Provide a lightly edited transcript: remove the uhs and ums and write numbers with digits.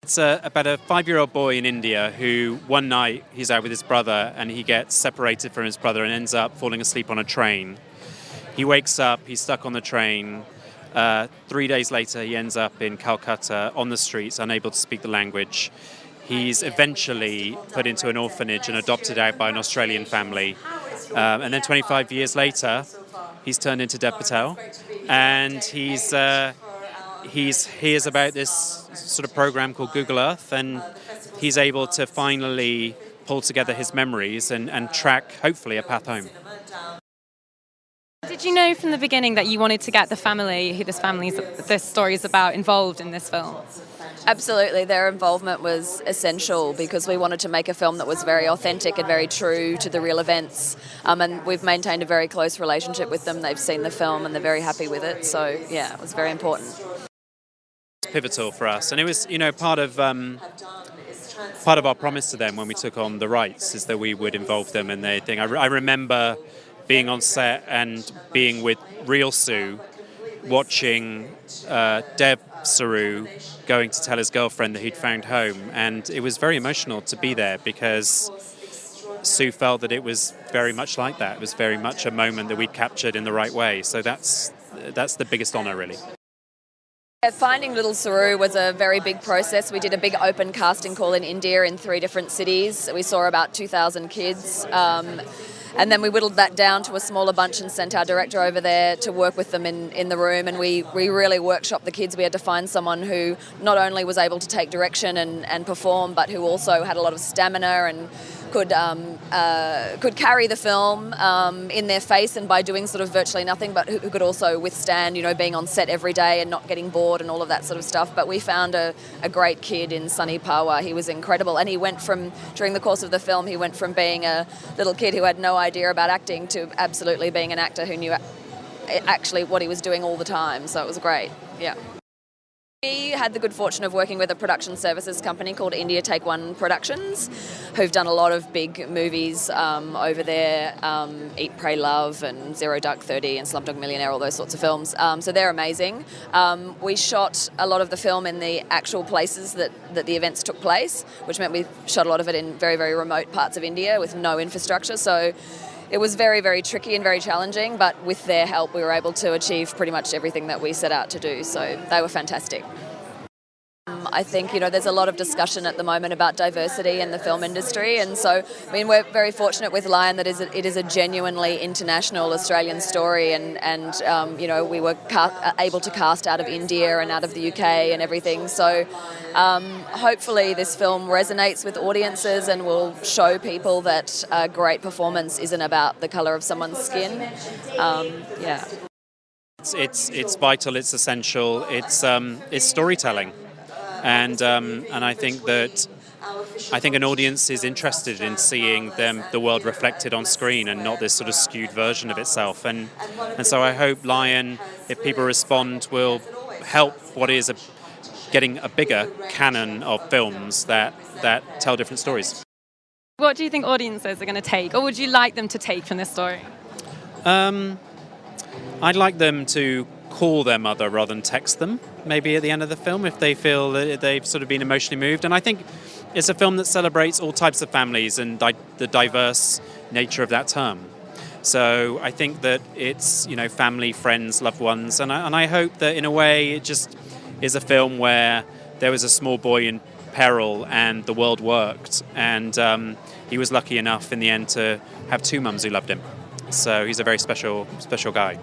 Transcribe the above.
It's about a 5-year-old boy in India who one night he's out with his brother and he gets separated from his brother and ends up falling asleep on a train. He wakes up, he's stuck on the train. 3 days later, he ends up in Calcutta on the streets, unable to speak the language. He's eventually put into an orphanage and adopted out by an Australian family. And then 25 years later, he's turned into Dev Patel, and he hears about this sort of program called Google Earth, and he's able to finally pull together his memories and track, hopefully, a path home. Did you know from the beginning that you wanted to get the family, who this story is about, involved in this film? Absolutely, their involvement was essential because we wanted to make a film that was very authentic and very true to the real events. And we've maintained a very close relationship with them. They've seen the film and they're very happy with it. So yeah, it was very important. It's pivotal for us, and it was, part of our promise to them when we took on the rights is that we would involve them in their thing. I remember being on set and being with real Sue, watching Deb Saru going to tell his girlfriend that he'd found home, and it was very emotional to be there because Sue felt that it was very much like that. It was very much a moment that we'd captured in the right way. So that's the biggest honour, really. Finding little Saru was a very big process. We did a big open casting call in India in 3 different cities. We saw about 2,000 kids. And then we whittled that down to a smaller bunch and sent our director over there to work with them in the room. And we really workshopped the kids. We had to find someone who not only was able to take direction and perform, but who also had a lot of stamina and could carry the film in their face and by doing sort of virtually nothing, but who could also withstand, being on set every day and not getting bored and all of that sort of stuff. But we found a great kid in Sunny Pawa. He was incredible, and during the course of the film, he went from being a little kid who had no idea about acting to absolutely being an actor who knew actually what he was doing all the time. So it was great, yeah. We had the good fortune of working with a production services company called India Take One Productions, who've done a lot of big movies over there, Eat, Pray, Love and Zero Dark 30 and Slumdog Millionaire, all those sorts of films. So they're amazing. We shot a lot of the film in the actual places that the events took place, which meant we shot a lot of it in very, very remote parts of India with no infrastructure. So it was very, very tricky and very challenging, but with their help we were able to achieve pretty much everything that we set out to do, so they were fantastic. I think, there's a lot of discussion at the moment about diversity in the film industry, and so, we're very fortunate with Lion that it is a genuinely international Australian story, and we were able to cast out of India and out of the UK and everything, so hopefully this film resonates with audiences and will show people that a great performance isn't about the colour of someone's skin. Yeah. It's vital, it's essential, it's storytelling. And I think an audience is interested in seeing the world reflected on screen and not this sort of skewed version of itself. And so I hope Lion, if people respond, will help what is getting a bigger canon of films that tell different stories. What do you think audiences are going to take, or would you like them to take from this story? I'd like them to call their mother rather than text them, maybe at the end of the film, if they feel that they've sort of been emotionally moved. And I think it's a film that celebrates all types of families and the diverse nature of that term. So I think that it's, family, friends, loved ones, and I hope that in a way it just is a film where there was a small boy in peril and the world worked, and he was lucky enough in the end to have 2 mums who loved him. So he's a very special guy.